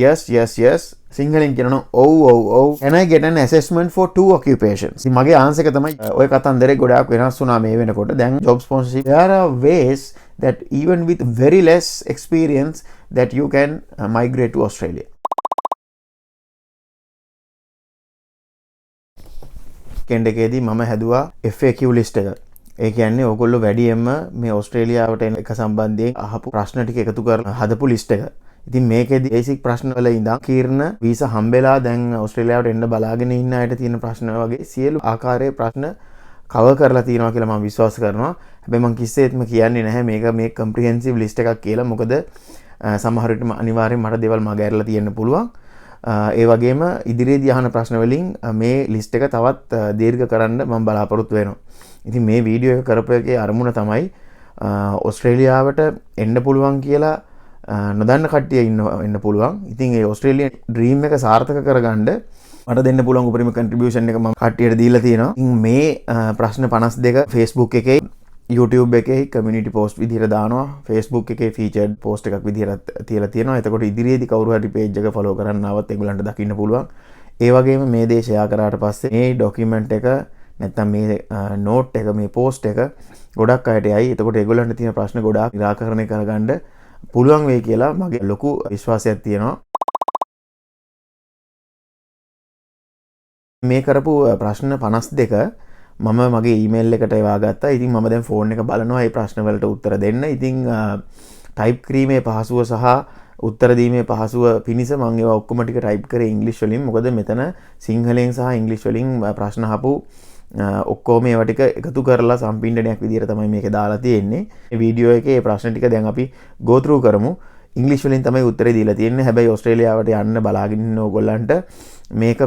yes සිංහලෙන් කියනවා ඔව් can I get an assessment for 2 occupations? ඉතින් මගේ ආන්සර් එක තමයි ඔය කතන්දරේ ගොඩාක් වෙනස් වුණා මේ වෙනකොට. දැන් job sponsorship there are ways that even with very less experience that you can migrate to Australia. කෙන්ඩකේදී මම හැදුවා FAQ list එක. ඒ කියන්නේ ඕගොල්ලෝ වැඩියෙන්ම මේ ඕස්ට්‍රේලියාවට එන එක සම්බන්ධයෙන් අහපු ප්‍රශ්න ටික එකතු කරලා හදපු list එක. ඉතින් මේකෙදි බේසික් ප්‍රශ්න වල ඉඳන් කීර්ණ වීසා හම්බෙලා දැන් ඕස්ට්‍රේලියාවට එන්න බලාගෙන ඉන්න අයට තියෙන ප්‍රශ්න වගේ සියලු ආකාරයේ ප්‍රශ්න කවර් කරලා තියෙනවා කියලා මම විශ්වාස කරනවා. හැබැයි මම කිසිසේත්ම කියන්නේ නැහැ මේක මේ comprehensive list එකක් කියලා. මොකද සමහර විට අනිවාර්යෙන් මට දේවල් මගහැරලා තියෙන්න පුළුවන්. ඒ වගේම ඉදිරියේදී අහන ප්‍රශ්න වලින් මේ list එක තවත් දීර්ඝ කරන්න මම බලාපොරොත්තු වෙනවා. ඉතින් මේ වීඩියෝ එක කරපු එකේ අරමුණ තමයි ඕස්ට්‍රේලියාවට එන්න පුළුවන් කියලා නොදන්න කට්ටිය ඉන්න පුළුවන්. ඉතින් ඒ ඕස්ට්‍රේලියන් ඩ්‍රීම් එක සාර්ථක කරගන්න මට දෙන්න පුළුවන් උපරිම කන්ට්‍රිබියුෂන් එක මම කට්ටියට දීලා තියෙනවා. ඉතින් මේ ප්‍රශ්න 52 Facebook එකේ YouTube එකේ කමියුනිටි පෝස්ට් විදිහට දානවා. Facebook එකේ ෆීචර්ඩ් පෝස්ට් එකක් විදිහට තියලා තියෙනවා. එතකොට ඉදිරියේදී කවුරු හරි page එක follow කරන්න ආවත් ඒගොල්ලන්ට දකින්න පුළුවන්. ඒ වගේම මේ දේ share කරාට පස්සේ මේ document එක නැත්නම් මේ note එක මේ post එක ගොඩක් අයට යයි. එතකොට ඒගොල්ලන්ට තියෙන ප්‍රශ්න ගොඩාක් निराකරණය කරගන්න පුළුවන් වෙයි කියලා මගේ ලොකු විශ්වාසයක් තියෙනවා. මේ කරපු ප්‍රශ්න 52 මම මගේ ඊමේල් එකට එවා ගත්තා. ඉතින් මම දැන් ෆෝන් එක බලනවා මේ ප්‍රශ්න වලට උත්තර දෙන්න. ඉතින් ටයිප් කිරීමේ පහසුව සහ උත්තර දීමේ පහසුව පිණිස මම ඒවා ඔක්කොම ටික ටයිප් කරේ ඉංග්‍රීසි වලින්. මොකද මෙතන සිංහලෙන් සහ ඉංග්‍රීසි වලින් ප්‍රශ්න අහපු ඔක්කොම ඒවා ටික එකතු කරලා සම්පින්ඩනයක් විදිහට තමයි මේක දාලා තියෙන්නේ. මේ වීඩියෝ එකේ මේ ප්‍රශ්න ටික දැන් අපි go through කරමු. ඉංග්‍රීසි වලින් තමයි උත්තරේ දීලා තියෙන්නේ. හැබැයි ඕස්ට්‍රේලියාවට යන්න බලාගෙන ඉන්න ඕගොල්ලන්ට මේක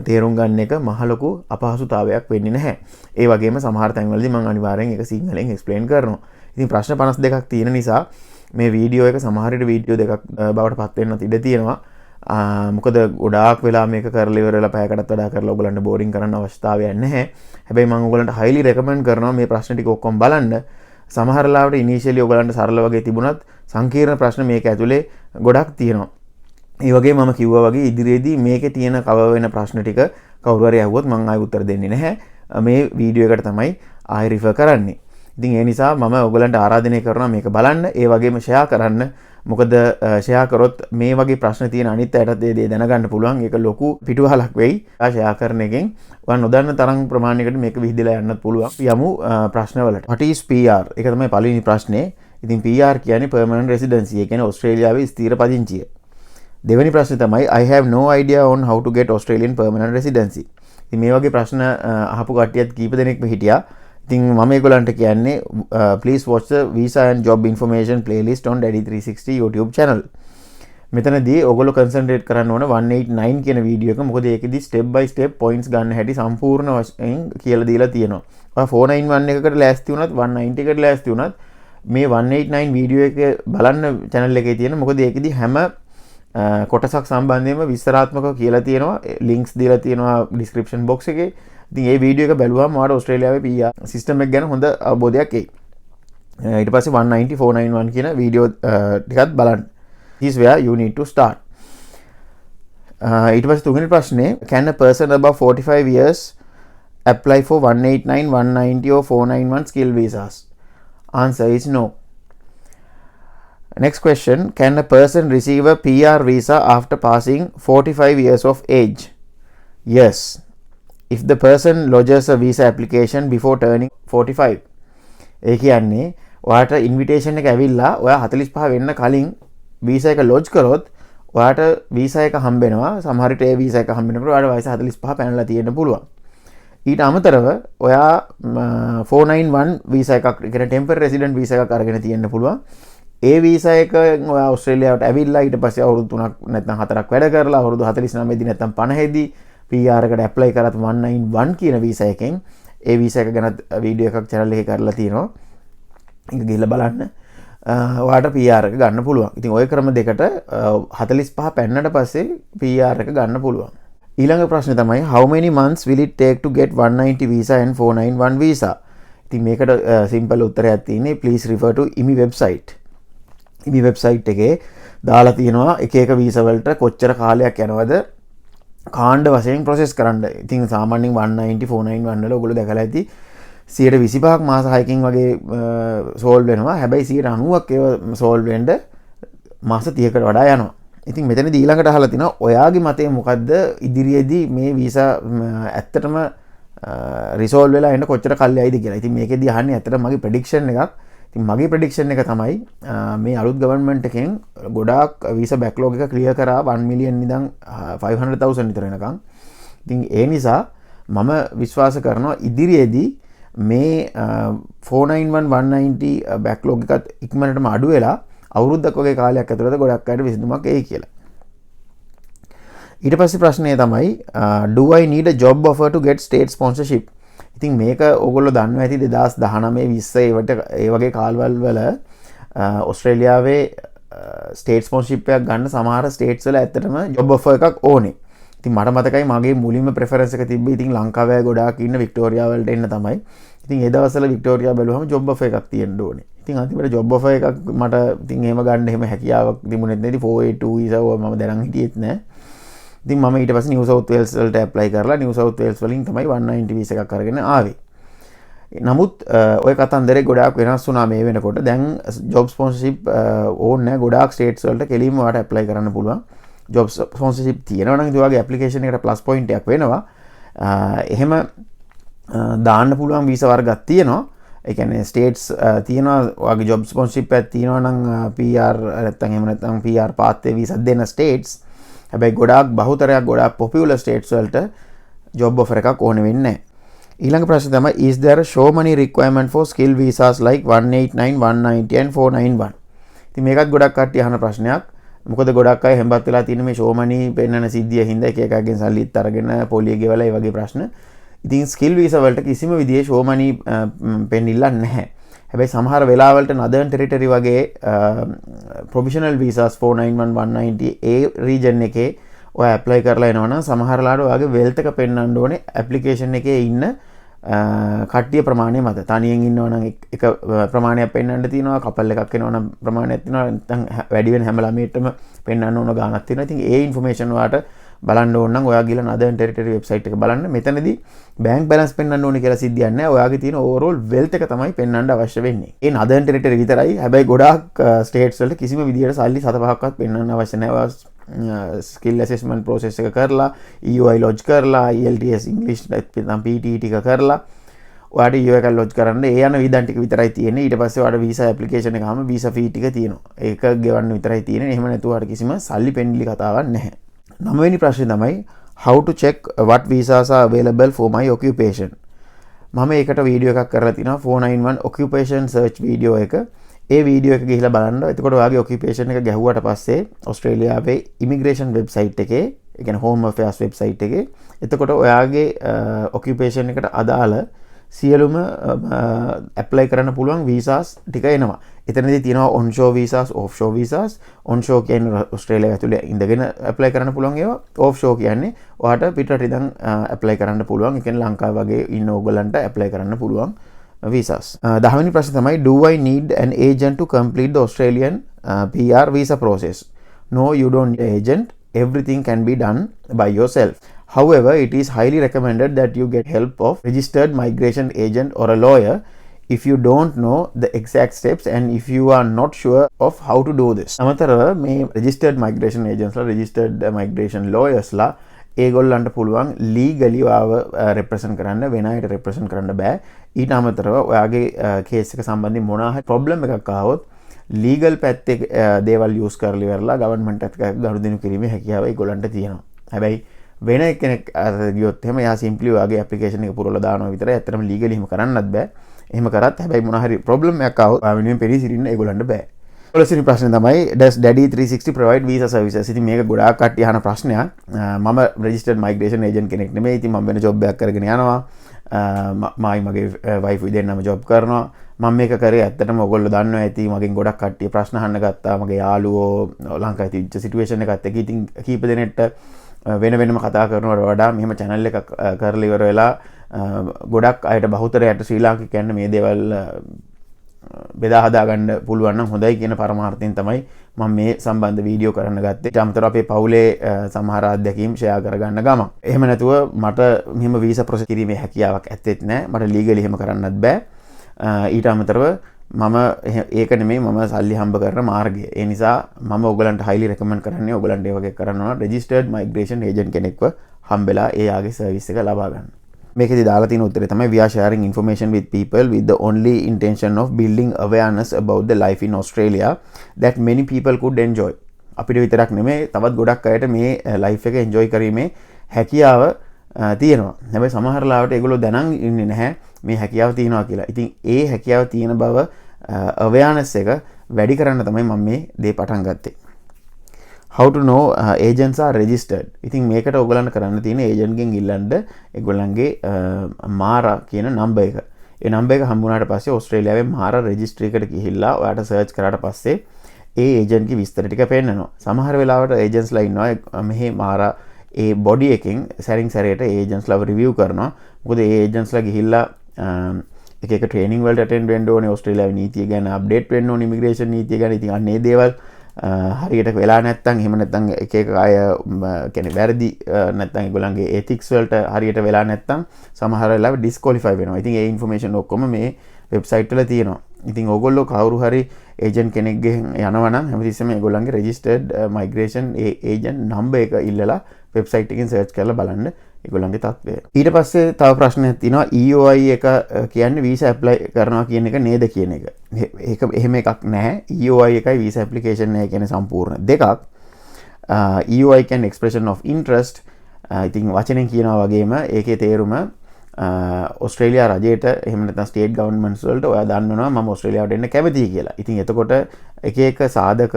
තේරුම් ගන්න එක මහ ලොකු අපහසුතාවයක් වෙන්නේ නැහැ. ඒ වගේම සමහර තැන්වලදී මම අනිවාර්යෙන් ඒක සිංහලෙන් එක්ස්ප්ලেইন කරනවා. ඉතින් ප්‍රශ්න 52ක් තියෙන නිසා මේ වීඩියෝ එක සමහර විට වීඩියෝ දෙකක් බවට පත් වෙන්නත් ඉඩ තියෙනවා. මොකද ගොඩාක් වෙලා මේක කරලා ඉවරලා පැයකටත් වඩා කරලා ඔයගලන්ට බෝරින් කරන්න අවශ්‍යතාවයක් නැහැ. හැබැයි මම ඔයගලන්ට highly recommend කරනවා මේ ප්‍රශ්න ටික ඔක්කොම බලන්න. සමහර ලාවට ඉනිෂියලි ඔයගලන්ට සරල වගේ තිබුණත් සංකීර්ණ ප්‍රශ්න මේක ඇතුලේ ගොඩක් තියෙනවා. ඒ වගේ මම කිව්වා වගේ ඉදිරියේදී මේකේ තියෙන කවර් වෙන ප්‍රශ්න ටික කවුරු හරි අහුවොත් මම ආයෙ උත්තර දෙන්නේ නැහැ. මේ වීඩියෝ එකට තමයි ආයෙ රිෆර් කරන්නේ. ඉතින් ඒ නිසා මම ඔයගලන්ට ආරාධනය කරනවා මේක බලන්න. ඒ වගේම ෂෙයා කරන්න. මොකද ෂෙයා කරොත් මේ වගේ ප්‍රශ්න තියෙන අනිත් අයටත් ඒ දේ දැනගන්න පුළුවන්. ඒක ලොකු පිටුවහලක් වෙයි. ෂෙයා කරන එකෙන් ඔයා නොදන්න තරම් ප්‍රමාණයකට මේක විහිදලා යන්නත් පුළුවන්. යමු ප්‍රශ්න වලට. What is PR? ඒක තමයි පළවෙනි ප්‍රශ්නේ. ඉතින් PR කියන්නේ permanent residency. ඒ කියන්නේ ඕස්ට්‍රේලියාවේ ස්ථිර පදිංචිය. දෙවෙනි ප්‍රශ්නේ තමයි I have no idea on how to get Australian permanent residency. ඉතින් මේ වගේ ප්‍රශ්න අහපු කට්ටියත් කීප දෙනෙක්ම හිටියා. ඉතින් මම ඒගොල්ලන්ට කියන්නේ please watch the visa and job information playlist on Daddy 360 YouTube channel. මෙතනදී ඔයගොල්ලෝ concentrate කරන්න ඕන 189 කියන වීඩියෝ එක. මොකද ඒකෙදි step by step points ගන්න හැටි සම්පූර්ණ වශයෙන් කියලා දීලා තියෙනවා. ඔයා 491 එකකට ලෑස්ති වුණත් 190 එකට ලෑස්ති වුණත් මේ 189 වීඩියෝ එක බලන්න channel එකේ තියෙන. මොකද ඒකෙදි හැම කොටසක් සම්බන්ධයෙන්ම විස්තරාත්මකව කියලා තියෙනවා. ලින්ක්ස් දීලා තියෙනවා description box එකේ. ඉතින් මේ වීඩියෝ එක බැලුවම ඔයාලට ඕස්ට්‍රේලියාවේ PR සිස්ටම් එක ගැන හොඳ අවබෝධයක් එයි. ඊට පස්සේ 190 491 කියන වීඩියෝ ටිකත් බලන්න. This is where you need to start. ඊට පස්සේ තුන්වෙනි ප්‍රශ්නේ can a person above 45 years apply for 189 190 or 491 skill visas? Answer is no. Next question, can a person receive a PR visa after passing 45 years of age? Yes, if the person lodges a visa application before turning 45. ඒ කියන්නේ ඔයාට invitation එක ඇවිල්ලා ඔයා 45 වෙන්න කලින් visa එක lodge කරොත් ඔයාට වීසා එක හම්බ වෙනවා. සමහර විට ඒ වීසා එක හම්බ වෙනකොට ඔයාට වයස 45 පැනලා තියෙන්න පුළුවන්. ඊට අමතරව ඔයා 491 වීසා එකක් කියන ටෙම්පරරි රෙසිඩන්ට් වීසා එකක් අරගෙන තියෙන්න පුළුවන්. ඒ වීසා එක ඔයා ඕස්ට්‍රේලියාවට ඇවිල්ලා ඊට පස්සේ අවුරුදු 3ක් නැත්නම් 4ක් වැඩ කරලා අවුරුදු 49 දී නැත්නම් 50 දී PR එකට ඇප්ලයි කරත් 191 කියන වීසා එකෙන් ඒ වීසා එක ගැන වීඩියෝ එකක් channel එකේ කරලා තියෙනවා. ඒක ගිහලා බලන්න. ඔයාට PR එක ගන්න පුළුවන්. ඉතින් ওই ක්‍රම දෙකට 45 පැන්නට පස්සේ PR එක ගන්න පුළුවන්. ඊළඟ ප්‍රශ්නේ තමයි how many months will it take to get 190 visa and 491 visa? ඉතින් මේකට simple උත්තරයක් තියෙන්නේ please refer to IMI website. මේ වෙබ්සයිට් එකේ දාලා තියෙනවා එක එක වීසා වලට කොච්චර කාලයක් යනවද කාණ්ඩ වශයෙන් ප්‍රොසෙස් කරන්න. ඉතින් සාමාන්‍යයෙන් 190 491 වල ඔයගොල්ලෝ දැකලා ඇති 125ක් මාස 6කින් වගේ සෝල්ව් වෙනවා. හැබැයි 90ක් ඒව සෝල්ව් වෙන්න මාස 30කට වඩා යනවා. ඉතින් මෙතනදී ඊළඟට අහලා තිනවා ඔයාගේ මතය මොකද්ද ඉදිරියේදී මේ වීසා ඇත්තටම රිසෝල්ව් වෙලා එන්න කොච්චර කල් යයිද කියලා. ඉතින් මේකෙදී අහන්නේ ඇත්තටම මගේ ප්‍රෙඩික්ෂන් එකක්. ඉතින් මගේ ප්‍රෙඩික්ෂන් එක තමයි මේ අලුත් ගවර්න්මන්ට් එකෙන් ගොඩාක් වීසා බැක්ලොග් එක ක්ලියර් කරා 1 මිලියන් ඉඳන් 500,000 විතර වෙනකන්. ඉතින් ඒ නිසා මම විශ්වාස කරනවා ඉදිරියේදී මේ 491 190 බැක්ලොග් එකත් ඉක්මනටම අඩු වෙලා අවුරුද්දක් වගේ කාලයක් ඇතුළත ගොඩක් අයට විසඳුමක් එයි කියලා. ඊට පස්සේ ප්‍රශ්නය තමයි do I need a job offer to get state sponsorship? ඉතින් මේක ඕගොල්ලෝ දන්නවා ඇති 2019 20 ඒ වගේ කාලවල වල ඕස්ට්‍රේලියාවේ ස්ටේට් ස්පොන්සර්ෂිප් එකක් ගන්න සමහර ස්ටේට්ස් වල ඇත්තටම ජොබ් ඔෆර් එකක් ඕනේ. ඉතින් මට මතකයි මගේ මුලින්ම ප්‍රෙෆරන්ස් එක තිබ්බේ ඉතින් ලංකාවේ ගොඩාක් ඉන්න වික්ටෝරියා වලට එන්න තමයි. ඉතින් ඒ දවස්වල වික්ටෝරියා බැලුවම ජොබ් ඔෆර් එකක් තියෙන්න ඕනේ. ඉතින් අන්තිමට ජොබ් ඔෆර් එකක් මට ඉතින් එහෙම ගන්න එහෙම හැකියාවක් තිබුණෙත් නැති 482 වීසා මම දැනන් හිටියෙත් නැහැ. ඉතින් මම ඊට පස්සේ නිව් සවුත් වේල්ස් වලට ඇප්ලයි කරලා නිව් සවුත් වේල්ස් වලින් තමයි 190 වීසා එකක් අරගෙන ආවේ. නමුත් ඔය කතන්දරේ ගොඩාක් වෙනස් වුණා මේ වෙනකොට. දැන් ජොබ් ස්පොන්සර්ෂිප් ඕනේ නැහැ. ගොඩාක් ස්ටේට්ස් වලට කෙලින්ම වාට ඇප්ලයි කරන්න පුළුවන්. ජොබ් ස්පොන්සර්ෂිප් තියෙනවා නම් ඒ වගේ ඇප්ලිකේෂන් එකට ප්ලස් පොයින්ට් එකක් වෙනවා. එහෙම දාන්න පුළුවන් වීසා වර්ගයක් තියෙනවා. ඒ කියන්නේ ස්ටේට්ස් තියෙනවා ඔයාගේ ජොබ් ස්පොන්සර්ෂිප් එකක් තියෙනවා නම් PR නැත්නම් එහෙම නැත්නම් PR පාත්වේ වීසා දෙන ස්ටේට්ස්. හැබැයි ගොඩාක් බහුතරයක් ගොඩාක් පොපියුලර් ස්ටේට්ස් වලට ජොබ් ඔෆර් එකක් ඕනේ වෙන්නේ නැහැ. ඊළඟ ප්‍රශ්නේ තමයි is there a show money requirement for skill visas like 189 190 and 491? ඉතින් මේකත් ගොඩක් කට්ටිය අහන ප්‍රශ්නයක්. මොකද ගොඩක් අය හැම්බත් වෙලා තියෙන මේ show money පෙන්නන සිද්ධිය හින්දා එක එකගෙන් සල්ලිත් අරගෙන පොලිය ගෙවලා ඒ වගේ ප්‍රශ්න. ඉතින් skill visa වලට කිසිම විදිහේ show money පෙන්නilla නැහැ. හැබැයි සමහර වෙලාවලට northern territory වගේ provisional visas 491 190 ඒ region එකේ ඔය ඇප්ලයි කරලා එනවනම් සමහර ලාට ඔයාගේ wealth එක පෙන්වන්න ඕනේ application එකේ ඉන්න කට්ටිය ප්‍රමාණය මත. තනියෙන් ඉන්නවනම් එක ප්‍රමාණයක් පෙන්වන්න තියෙනවා, කපල් එකක් එනවනම් ප්‍රමාණයක් තියෙනවා, නැත්නම් වැඩි වෙන හැම ළමයෙක්ටම පෙන්වන්න ඕන ගාණක් තියෙනවා. ඉතින් ඒ ඉන්ෆර්මේෂන් ඔයාට බලන්න ඕන නම් ඔයා ගිහලා northern territory website එක බලන්න. මෙතනදී bank balance පෙන්වන්න ඕනේ කියලා සිද්ධියක් නැහැ. ඔයාගේ තියෙන overall wealth එක තමයි පෙන්වන්න අවශ්‍ය වෙන්නේ. ඒ northern territory විතරයි. හැබැයි ගොඩාක් states වලට කිසිම විදියට සල්ලි 7-5ක්වත් පෙන්වන්න අවශ්‍ය නැහැ. skill assessment process එක කරලා, EOI lodge කරලා, IELTS English නැත්නම් PTE ටික කරලා ඔයාට EOI එක lodge කරන්න ඒ යන විධාන ටික විතරයි තියෙන්නේ. ඊට පස්සේ ඔයාට visa application එක ගාම visa fee ටික තියෙනවා. ඒක ගෙවන්න විතරයි තියෙන්නේ. එහෙම නැතුව ඔයාට කිසිම සල්ලි පෙන්විලි කතාවක් නැහැ. 9 වෙනි ප්‍රශ්නේ තමයි how to check what visas are available for my occupation. මම ඒකට වීඩියෝ එකක් කරලා තිනවා 491 occupation search වීඩියෝ එක. ඒ වීඩියෝ එක ගිහිල්ලා බලන්න. එතකොට ඔයාගේ occupation එක ගැහුවට පස්සේ ඕස්ට්‍රේලියාවේ immigration website එකේ, ඒ කියන්නේ home affairs website එකේ එතකොට ඔයාගේ occupation එකට අදාළ සියලුම apply කරන්න පුළුවන් visas ටික එනවා. එතනදී තියෙනවා onshore visas, offshore visas. onshore කියන්නේ ඕස්ට්‍රේලියාව ඇතුලේ ඉඳගෙන apply කරන්න පුළුවන් ඒවා. offshore කියන්නේ ඔයාට පිටරට ඉඳන් apply කරන්න පුළුවන්. ඒ කියන්නේ ලංකාව වගේ ඉන්න ඕගලන්ට apply කරන්න පුළුවන් visas. 10 වෙනි ප්‍රශ්නේ තමයි do I need an agent to complete the Australian PR visa process? No, you don't need an agent. Everything can be done by yourself. However, it is highly recommended that you get help of registered migration agent or a lawyer if you don't know the exact steps and if you are not sure of how to do this. අමතරව මේ registered migration agents ලා registered migration lawyers ලා ඒගොල්ලන්ට පුළුවන් legally ආව represent කරන්න, වෙන අයට represent කරන්න බෑ. ඊට අමතරව ඔයාගේ case එක සම්බන්ධයෙන් මොනවා හරි problem එකක් ආවොත් legal පැත්තේ දේවල් use කරලා ඉවරලා government එකත් ගනුදෙනු කිරීමේ හැකියාව ඒගොල්ලන්ට තියෙනවා. හැබැයි වෙන කෙනෙක් ගියොත් එහෙම යා simply ඔයාගේ application එක පුරවලා දානවා විතරයි. ඇත්තටම legally එහෙම කරන්නත් බෑ. එහෙම කරත් හැබැයි මොනවා හරි problem එකක් ආවොත් ඔයා වෙනුවෙන් පෙරීසිරින්න ඒගොල්ලන්ට බෑ. පොලිසි ප්‍රශ්නේ තමයි does daddy 360 provide visa services? ඉතින් මේක ගොඩාක් කට්ටිය අහන ප්‍රශ්නයක්. මම registered migration agent කෙනෙක් නෙමෙයි. ඉතින් මම වෙන job එකක් කරගෙන යනවා. මගේ wife දෙන්නම job කරනවා. මම මේක කරේ ඇත්තටම ඔයගොල්ලෝ දන්නවා ඇති මගෙන් ගොඩක් කට්ටිය ප්‍රශ්න අහන්න ගත්තා. මගේ යාළුවෝ ලංකාවේ තිබ්බ සිටුේෂන් එකත් එක්ක ඉතින් කීප දෙනෙක්ට වෙන වෙනම කතා කරනවට වඩා මෙහෙම channel එකක් කරලා ඉවර වෙලා ගොඩක් අයට බහුතරයට ශ්‍රී ලාංකිකයන් මේ දේවල් බෙදා හදා ගන්න පුළුවන් නම් හොඳයි කියන පරමාර්ථයෙන් තමයි මම මේ සම්බන්ධ වීඩියෝ කරන්න ගත්තේ. ඊට අමතරව අපේ පවුලේ සමහර අත්දැකීම් ෂෙයා කරගන්න ගමන්. එහෙම නැතුව මට මෙහෙම වීසා ප්‍රොසෙස් කිරීමේ හැකියාවක් ඇත්තෙත් නැහැ. මට ලීගලි එහෙම කරන්නත් බෑ. ඊට අමතරව මම ඒක නෙමෙයි මම සල්ලි හම්බ කරන මාර්ගය. ඒ නිසා මම ඔයගලන්ට highly recommend කරන්නේ ඔයගලන්ට ඒ වගේ කරන්න ඕන registered migration agent කෙනෙක්ව හම්බෙලා ඒ ආගේ සර්විස් එක ලබා ගන්න. මේකෙදි දාලා තියෙන උත්තරේ තමයි we are sharing information with people with the only intention of building awareness about the life in Australia that many people could enjoy. අපිට විතරක් නෙමෙයි තවත් ගොඩක් අයට මේ ලයිෆ් එක එන්ජොයි කිරීමේ හැකියාව තියෙනවා. හැබැයි සමහර ලාවට ඒගොල්ලෝ දැනන් ඉන්නේ නැහැ මේ හැකියාව තියෙනවා කියලා. ඉතින් ඒ හැකියාව තියෙන බව awareness එක වැඩි කරන්න තමයි මම මේ දේ පටන් ගත්තේ. How to know agents are registered. ඉතින් මේකට ඔයගලන්ට කරන්න තියෙන ඒජන්ට් ගෙන් ඉල්ලන්න ඒගොල්ලන්ගේ මාරා කියන නම්බර් එක. ඒ නම්බර් එක හම්බුනාට පස්සේ ඕස්ට්‍රේලියාවේ මාරා රෙජිස්ට්‍රි එකට ගිහිල්ලා ඔයාට සර්ච් කරාට පස්සේ ඒ ඒජන්ට්ගේ විස්තර ටික පෙන්නනවා. සමහර වෙලාවට ඒජන්ට්ස්ලා ඉන්නවා මෙහි මාරා ඒ බොඩි එකෙන් සැරින් සැරේට ඒජන්ට්ස්ලාව රිවිව් කරනවා. මොකද ඒ ඒජන්ට්ස්ලා ගිහිල්ලා එක ට්‍රේනිං වලට අටෙන්ඩ් වෙන්න ඕනේ. ඕස්ට්‍රේලියාවේ නීතිය ගැන අප්ඩේට් වෙන්න ඕනේ. ඉමිග්‍රේෂන් නීතිය ගැන. ඉතින් අන්න ඒ දේවල් හරියට වෙලා නැත්තම් එහෙම නැත්තම් එක අය කියන්නේ වැරදි නැත්තම් ඒගොල්ලන්ගේ ethics වලට හරියට වෙලා නැත්තම් සමහර වෙලාවට disqualify වෙනවා. ඉතින් ඒ information ඔක්කොම මේ website වල තියෙනවා. ඉතින් ඕගොල්ලෝ කවුරු හරි agent කෙනෙක්ගෙන් යනවා නම් හැමතිස්සෙම ඒගොල්ලන්ගේ registered migration agent number එක ඉල්ලලා website එකෙන් search කරලා බලන්න ඒගොල්ලන්ගේ තත්ත්වය. ඊට පස්සේ තව ප්‍රශ්නයක් තියෙනවා EOI එක කියන්නේ visa apply කරනවා කියන එක නේද කියන එක. ඒක එහෙම එකක් නැහැ. EOI එකයි visa application එක කියන්නේ සම්පූර්ණ දෙකක්. EOI කියන්නේ expression of interest. ඉතින් වචනෙන් කියනවා වගේම ඒකේ තේරුම ඔස්ට්‍රේලියා රජයට එහෙම නැත්නම් ස්ටේට් ගවර්න්මන්ට්ස් වලට ඔයා දන්නවා මම ඔස්ට්‍රේලියාවට එන්න කැමතියි කියලා. ඉතින් එතකොට එක එක සාධක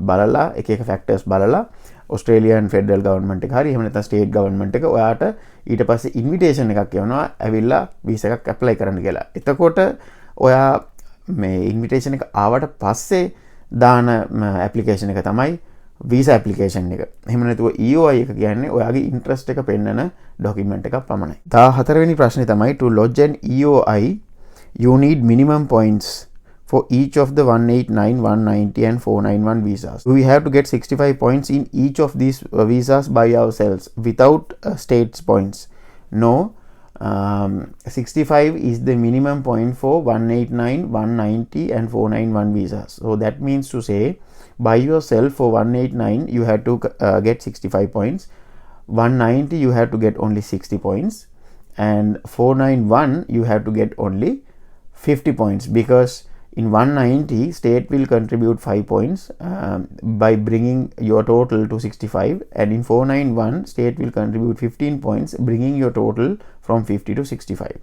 බලලා එක එක ෆැක්ටර්ස් බලලා ඔස්ට්‍රේලියන් ෆෙඩරල් ගවර්න්මන්ට් එක හරි එහෙම නැත්නම් ස්ටේට් ගවර්න්මන්ට් එක ඔයාට ඊට පස්සේ ඉන්විටේෂන් එකක් එවනවා ඇවිල්ලා වීසා එකක් ඇප්ලයි කරන්න කියලා. එතකොට ඔයා මේ ඉන්විටේෂන් එක ආවට පස්සේ දාන ඇප්ලිකේෂන් එක තමයි visa application එක. එහෙම නැතුව EOI එක කියන්නේ ඔයාගේ interest එක පෙන්නන document එකක් පමණයි. 14 වෙනි ප්‍රශ්නේ තමයි to lodge an EOI you need minimum points for each of the 189, 190 and 491 visas. We have to get 65 points in each of these visas by ourselves without states points. No, 65 is the minimum point for 189, 190 and 491 visas. So that means to say by yourself for 189 you have to get 65 points, 190 you have to get only 60 points and 491 you have to get only 50 points because in 190 state will contribute 5 points by bringing your total to 65 and in 491 state will contribute 15 points bringing your total from 50 to 65.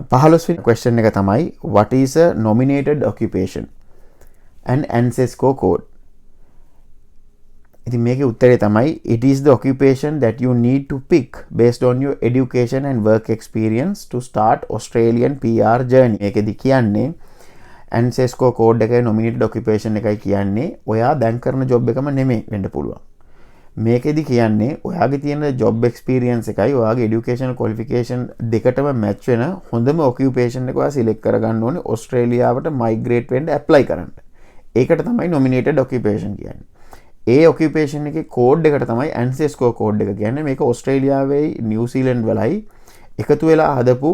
15 question එක තමයි what is a nominated occupation and ancestry code. ඉතින් මේකේ උත්තරේ තමයි it is the occupation that you need to pick based on your education and work experience to start Australian PR journey. මේකෙදි කියන්නේ ancestry code එකේ nominated occupation එකයි කියන්නේ ඔයා දැන් කරන job එකම නෙමෙයි වෙන්න පුළුවන්. මේකෙදි කියන්නේ ඔයාගේ තියෙන job experience එකයි ඔයාගේ educational qualification දෙකටම match වෙන හොඳම occupation එක ඔයා select කරගන්න ඕනේ ඕස්ට්‍රේලියාවට migrate වෙන්න apply කරන්න. ඒකට තමයි nominated occupation කියන්නේ. ඒ occupation එකේ code එකට තමයි ancestry code එක කියන්නේ. මේක ඕස්ට්‍රේලියාවේ නිව්සීලන්ඩ් වලයි එකතු වෙලා හදපු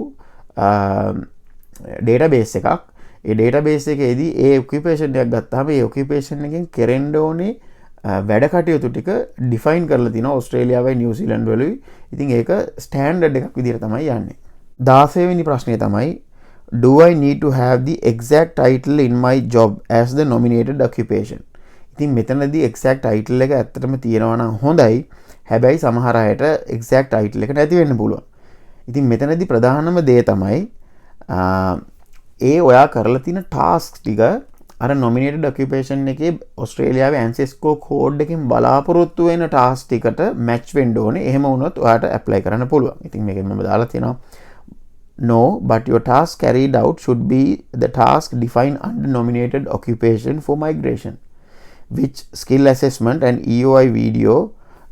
database එකක්. ඒ database එකේදී ඒ occupation එකක් ගත්තාම ඒ occupation එකෙන් කෙරෙන්න ඕනේ වැඩ කටයුතු ටික define කරලා තිනවා ඕස්ට්‍රේලියාවයි නිව්සීලන්ඩ් වලුයි. ඉතින් ඒක standard එකක් විදිහට තමයි යන්නේ. 16 වෙනි ප්‍රශ්නය තමයි do I need to have the exact title in my job as the nominated occupation. ඉතින් මෙතනදී exact title එක ඇත්තටම තියෙනවා නම් හොඳයි. හැබැයි සමහර අයට exact title එක නැති වෙන්න පුළුවන්. ඉතින් මෙතනදී ප්‍රධානම දේ තමයි ඒ ඔයා කරලා තියෙන ටාස්ක් ටික අර nominated occupation එකේ ඕස්ට්‍රේලියාවේ ancestry code එකෙන් බලාපොරොත්තු වෙන ටාස්ක් ටිකට match වෙන්න ඕනේ. එහෙම වුණොත් ඔයාට apply කරන්න පුළුවන්. ඉතින් මේකෙන් මම දාලා තියෙනවා no, but your task carried out should be the task defined under nominated occupation for migration. Which skill assessment and EOI video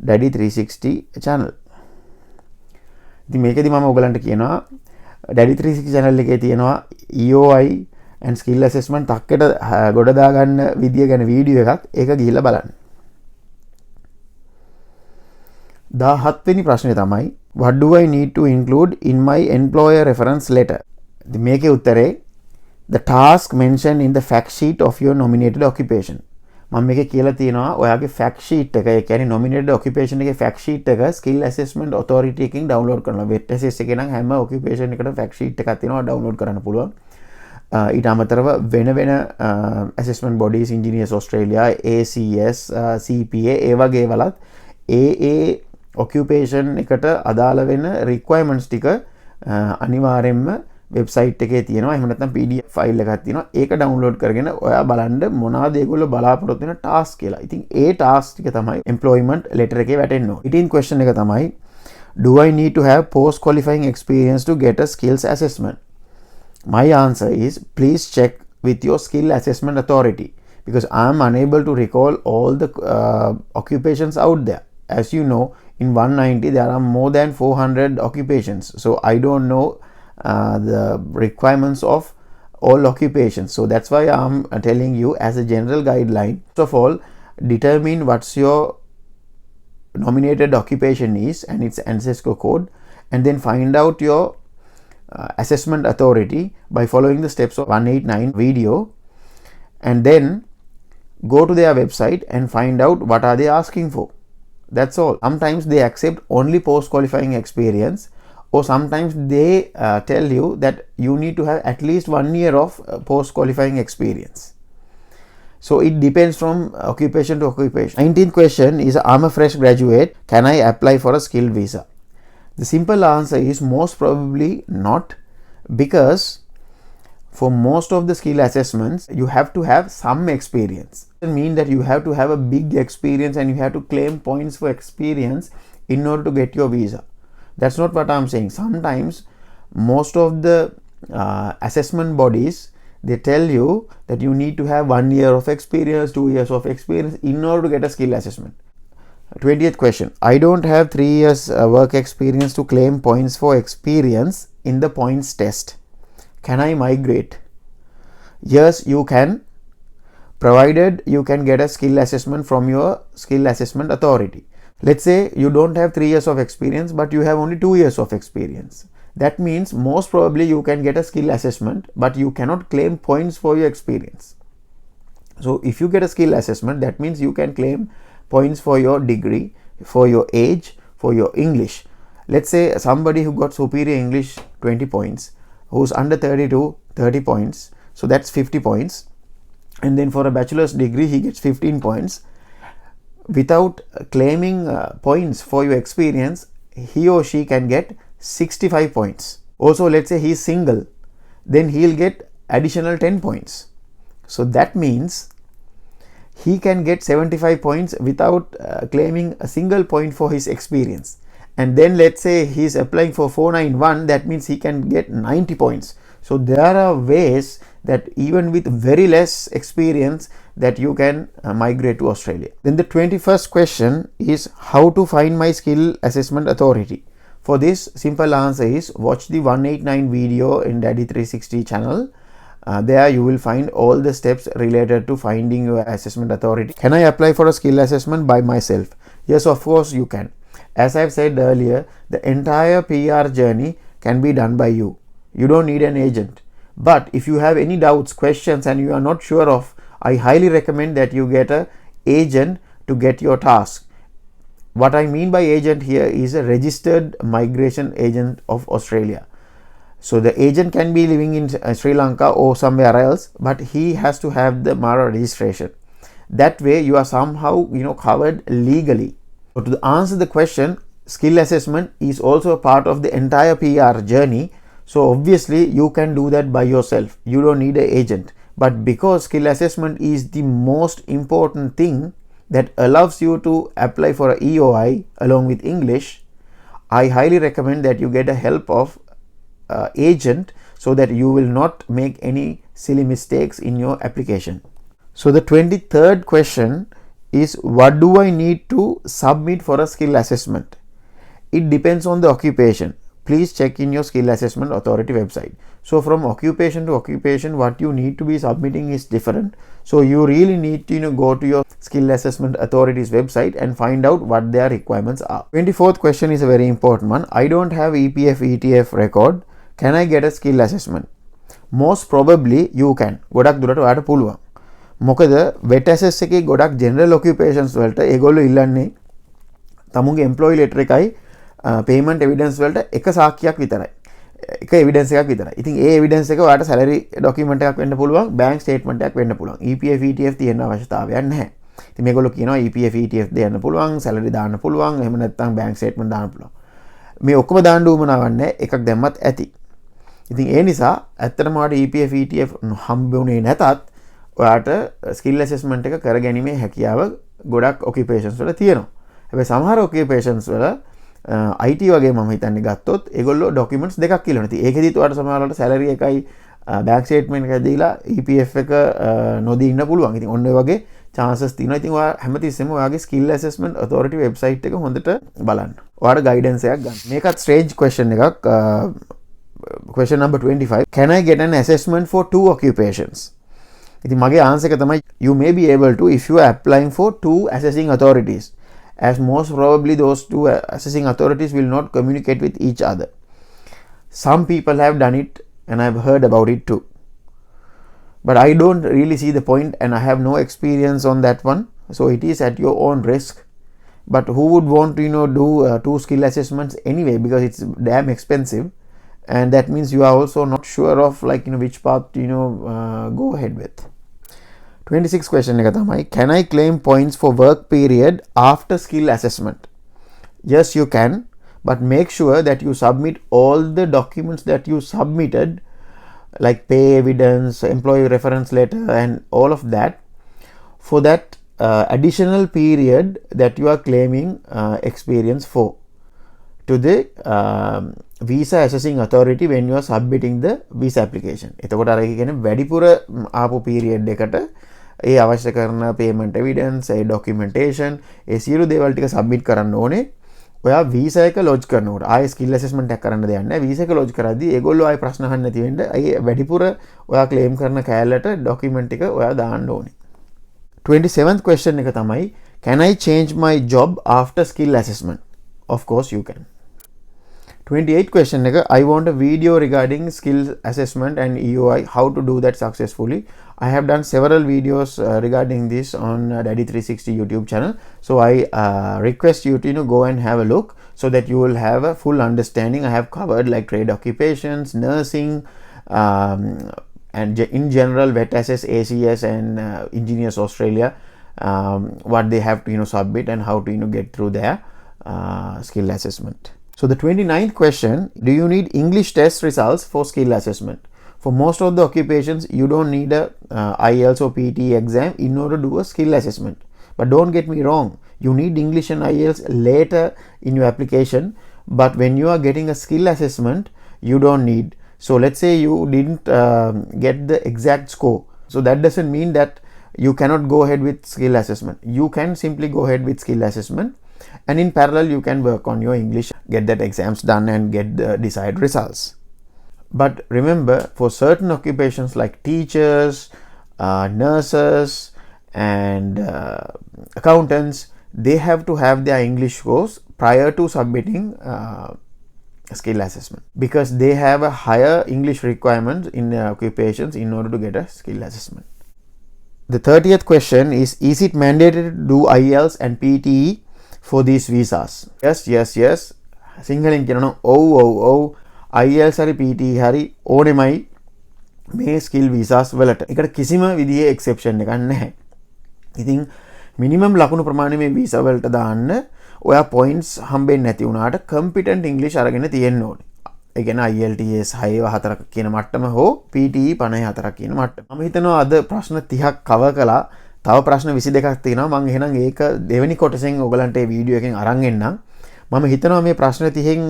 Daddy 360 channel. ඉතින් මේකෙදි මම ඔයගලන්ට කියනවා Daddy 360 channel එකේ තියෙනවා EOI and skill assessment තක්කෙට ගොඩ දාගන්න විදිය ගැන වීඩියෝ එකක් ඒක ගිහිල්ලා බලන්න. 17 වෙනි ප්‍රශ්නේ තමයි what do I need to include in my employer reference letter? මේකේ උත්තරේ the task mentioned in the fact sheet of your nominated occupation. මම මේකේ කියලා තියෙනවා ඔයාගේ fact sheet එක, ඒ කියන්නේ nominated occupation එකේ fact sheet එක skill assessment authority එකකින් download කරනවා. web assess එකේ නම් හැම occupation එකකට fact sheet එකක් තියෙනවා download කරන්න පුළුවන්. ඊට අමතරව වෙන වෙන assessment bodies engineers Australia, ACS, CPA ඒ වගේ වලත් ඒ occupation එකට අදාළ වෙන requirements ටික අනිවාර්යෙන්ම වෙබ්සයිට් එකේ තියෙනවා. එහෙම නැත්නම් PDF ෆයිල් එකක් තියෙනවා. ඒක ඩවුන්ලෝඩ් කරගෙන ඔයා බලන්න මොනවාද ඒගොල්ලෝ බලාපොරොත්තු වෙන ටාස්ක් කියලා. ඉතින් ඒ ටාස්ක් ටික තමයි employment letter එකේ වැටෙන්න ඕනේ. ඉතින් question එක තමයි do I need to have post qualifying experience to get a skills assessment? My answer is please check with your skill assessment authority because I am unable to recall all the occupations out there. As you know, in 190 there are more than 400 occupations. So I don't know the requirements of all occupations. So that's why I'm telling you as a general guideline. First of all, determine what's your nominated occupation is and its ancestral code, and then find out your assessment authority by following the steps of 189 video, and then go to their website and find out what are they asking for. That's all. Sometimes they accept only post qualifying experience, or sometimes they tell you that you need to have at least 1 year of post qualifying experience. So it depends from occupation to occupation. 19th question is I'm a fresh graduate, can I apply for a skilled visa? The simple answer is most probably not, because for most of the skill assessments you have to have some experience. It doesn't mean that you have to have a big experience and you have to claim points for experience in order to get your visa. That's not what I'm saying. Sometimes most of the assessment bodies, they tell you that you need to have 1 year of experience, 2 years of experience in order to get a skill assessment. 20th question. I don't have 3 years work experience to claim points for experience in the points test. Can I migrate? Yes, you can, provided you can get a skill assessment from your skill assessment authority. Let's say you don't have 3 years of experience, but you have only 2 years of experience. That means most probably you can get a skill assessment, but you cannot claim points for your experience. So if you get a skill assessment, that means you can claim points for your degree, for your age, for your English. Let's say somebody who got superior English 20 points, who's under 32, 30 points. So that's 50 points. And then for a bachelor's degree, he gets 15 points. Without claiming points for your experience, he or she can get 65 points. Also, let's say he's single, then he'll get additional 10 points. So that means he can get 75 points without claiming a single point for his experience. And then let's say he's applying for 491, that means he can get 90 points. So there are ways that even with very less experience that you can migrate to Australia. Then the 21st question is how to find my skill assessment authority. For this, simple answer is watch the 189 video in Daddy 360 channel. There you will find all the steps related to finding your assessment authority. Can I apply for a skill assessment by myself? Yes, of course you can. As I've said earlier, the entire PR journey can be done by you. You don't need an agent. But if you have any doubts, questions, and you are not sure of, I highly recommend that you get an agent to get your task. What I mean by agent here is a registered migration agent of Australia. So the agent can be living in Sri Lanka or somewhere else, but he has to have the MARA registration. That way you are somehow covered legally. So to answer the question, skill assessment is also a part of the entire PR journey. So obviously you can do that by yourself. You don't need an agent. But because skill assessment is the most important thing that allows you to apply for a EOI along with English, I highly recommend that you get a help of agent so that you will not make any silly mistakes in your application. So the 23rd question is what do I need to submit for a skill assessment? It depends on the occupation. please check in your skill assessment authority website. So from occupation to occupation, what you need to be submitting is different. So you really need to go to your skill assessment authority's website and find out what their requirements are. 24th question is a very important one. I don't have EPF ETF record. Can I get a skill assessment? Most probably you can. ගොඩක් දුරට ඔයාලට පුළුවන්. මොකද wet assess එකේ ගොඩක් general occupations වලට ඒගොල්ලෝ ඉල්ලන්නේ තමුන්ගේ employee letter එකයි payment evidence වලට එක සාක්ෂියක් විතරයි. එක evidence එකක් විතරයි. ඉතින් ඒ evidence එක ඔයාලට salary document එකක් වෙන්න පුළුවන්, bank statement එකක් වෙන්න පුළුවන්. EPF ETF තියෙන අවශ්‍යතාවයක් නැහැ. ඉතින් මේගොල්ලෝ කියනවා EPF ETF දෙන්න පුළුවන්, salary දාන්න පුළුවන්, එහෙම නැත්නම් bank statement දාන්න පුළුවන්. මේ ඔක්කොම දාන්න උවමනාවක් නැහැ. එකක් දැම්මත් ඇති. ඉතින් ඒ නිසා ඇත්තටම ඔයාලට EPF ETF හම්බුනේ නැතත් ඔයාලට skill assessment එක කරගැනීමේ හැකියාව ගොඩක් occupations වල තියෙනවා. හැබැයි සමහර occupations වල IT වගේ මම හිතන්නේ ගත්තොත් ඒගොල්ලෝ documents දෙකක් ඉල්ලනවා. ඉතින් ඒකෙදිත් ඔයාලට සමහරවල්ට salary එකයි bank statement එක දීලා EPF එක නොදී ඉන්න පුළුවන්. ඉතින් ඔන්න ඔය වගේ chances තියෙනවා. ඉතින් ඔයා හැමතිස්සෙම ඔයාගේ skill assessment authority website එක හොඳට බලන්න. ඔයාලට guidance එකක් ගන්න. මේකත් strange question එකක්. Question number 25. Can I get an assessment for 2 occupations? ඉතින් මගේ answer එක තමයි you may be able to if you are applying for 2 assessing authorities. As most probably those 2 assessing authorities will not communicate with each other. Some people have done it and I've heard about it too. But I don't really see the point and I have no experience on that one. So it is at your own risk. But who would want to do 2 skill assessments anyway, because it's damn expensive, and that means you are also not sure of which path to go ahead with. 26th question එක තමයි, can I claim points for work period after skill assessment? Yes, you can, but make sure that you submit all the documents that you submitted, like pay evidence, employee reference letter, and all of that for that additional period that you are claiming experience for to the visa assessing authority when you are submitting the visa application. එතකොට අර කියන්නේ වැඩිපුර ආපු period එකට ඒ අවශ්‍ය කරන payment evidence, ඒ documentation, ඒ සියලු දේවල් ටික submit කරන්න ඕනේ. ඔයා visa එක lodge කරනකොට ආයේ skill assessment එකක් කරන්න දෙයක් නැහැ. visa එක lodge කරද්දී ඒගොල්ලෝ ආයේ ප්‍රශ්න අහන්න නැති වෙන්න ඒ වැඩිපුර ඔයා claim කරන කෑල්ලට document එක ඔයා දාන්න ඕනේ. 27th question එක තමයි, can I change my job after skill assessment? Of course you can. 28th question එක, I want a video regarding skill assessment and EOI, how to do that successfully. I have done several videos regarding this on Daddy360 YouTube channel. So I request you to go and have a look so that you will have a full understanding. I have covered like trade occupations, nursing, and in general wet assess, ACS, and Engineers Australia, what they have to submit and how to get through their skill assessment. So the 29th question, do you need English test results for skill assessment? For most of the occupations, you don't need a IELTS or PT exam in order to do a skill assessment. But don't get me wrong, you need English and IELTS later in your application. But when you are getting a skill assessment, you don't need. So let's say you didn't get the exact score. So that doesn't mean that you cannot go ahead with skill assessment. You can simply go ahead with skill assessment, and in parallel you can work on your English, get that exams done and get the desired results. But remember, for certain occupations like teachers, nurses, and accountants, they have to have their English scores prior to submitting skill assessment, because they have a higher English requirements in their occupations in order to get a skill assessment. The 30th question is it mandatory to do IELTS and PTE for these visas? Yes. සිංහලෙන් කියනවා ඔව් IELTS හරි PTE හරි ඕනෙමයි මේ skill visas වලට. ඒකට කිසිම විදිහේ exception එකක් නැහැ. ඉතින් minimum ලකුණු ප්‍රමාණය මේ visa වලට දාන්න ඔයා points හම්බෙන්නේ නැති වුණාට competent English අරගෙන තියෙන්න ඕනේ. ඒ කියන්නේ IELTS 6 කියන මට්ටම හෝ PTE 54ක් කියන මට්ටම. මම හිතනවා අද ප්‍රශ්න 30ක් cover කළා. තව ප්‍රශ්න 22ක් තියෙනවා. මම එහෙනම් ඒක දෙවෙනි කොටසෙන් ඔයගලන්ට මේ වීඩියෝ එකෙන් අරන් එන්නම්. මම හිතනවා මේ ප්‍රශ්න 30න්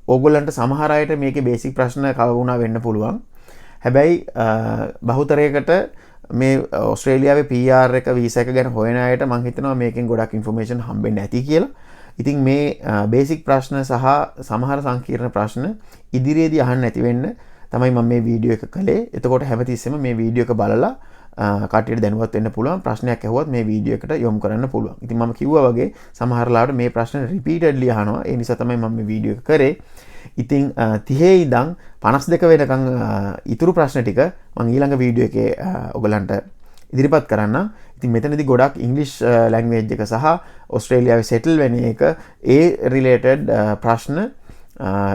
ඕගොල්ලන්ට සමහර අයට මේකේ බේසික් ප්‍රශ්න කව වුණා වෙන්න පුළුවන්. හැබැයි බහුතරයකට මේ ඕස්ට්‍රේලියාවේ PR එක වීසා එක ගැන හොයන අයට මම හිතනවා මේකෙන් ගොඩක් ইনফර්මේෂන් හම්බෙන්නේ නැති කියලා. ඉතින් මේ බේසික් ප්‍රශ්න සහ සමහර සංකීර්ණ ප්‍රශ්න ඉදිරියේදී අහන්න නැති වෙන්න තමයි මම මේ වීඩියෝ එක කළේ. එතකොට හැමතිස්සෙම මේ වීඩියෝ එක බලලා කට්ටියට දැනුවත් වෙන්න පුළුවන්. ප්‍රශ්නයක් ඇහුවත් මේ වීඩියෝ එකට යොමු කරන්න පුළුවන්. ඉතින් මම කිව්වා වගේ සමහර ලාවට මේ ප්‍රශ්න රිපීටඩ්ලි අහනවා. ඒ නිසා තමයි මම මේ වීඩියෝ එක කරේ. ඉතින් 30 ඉඳන් 52 වෙනකන් ඉතුරු ප්‍රශ්න ටික මම ඊළඟ වීඩියෝ එකේ ඔයගලන්ට ඉදිරිපත් කරන්න. ඉතින් මෙතනදී ගොඩක් ඉංග්‍රීසි ලැන්ග්වේජ් එක සහ ඕස්ට්‍රේලියාවේ සෙටල් වෙන එක ඒ රිලේටඩ් ප්‍රශ්න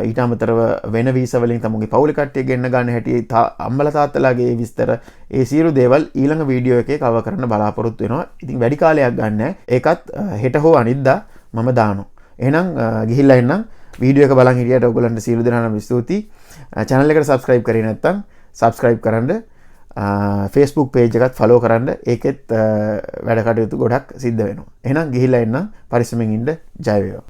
ඊට අමතරව වෙන වීසා වලින් තමුගේ පවුලේ කට්ටිය ගෙන්න ගන්න හැටි අම්මලා තාත්තලාගේ විස්තර ඒ සියලු දේවල් ඊළඟ වීඩියෝ එකේ කවර් කරන්න බලාපොරොත්තු වෙනවා. ඉතින් වැඩි කාලයක් ගන්න නැහැ. ඒකත් හෙට හෝ අනිද්දා මම දානවා. එහෙනම් ගිහිල්ලා එන්නම්. වීඩියෝ එක බලන් හිටියට ඔයගොල්ලන්ට සියලු දෙනාටම ස්තුතියි. channel එකට subscribe කරේ නැත්නම් subscribe කරන්න. Facebook page එකත් follow කරන්න. ඒකෙත් වැඩ කටයුතු ගොඩක් සිද්ධ වෙනවා. එහෙනම් ගිහිල්ලා එන්න. පරිස්සමෙන් ඉන්න. ජය වේවා.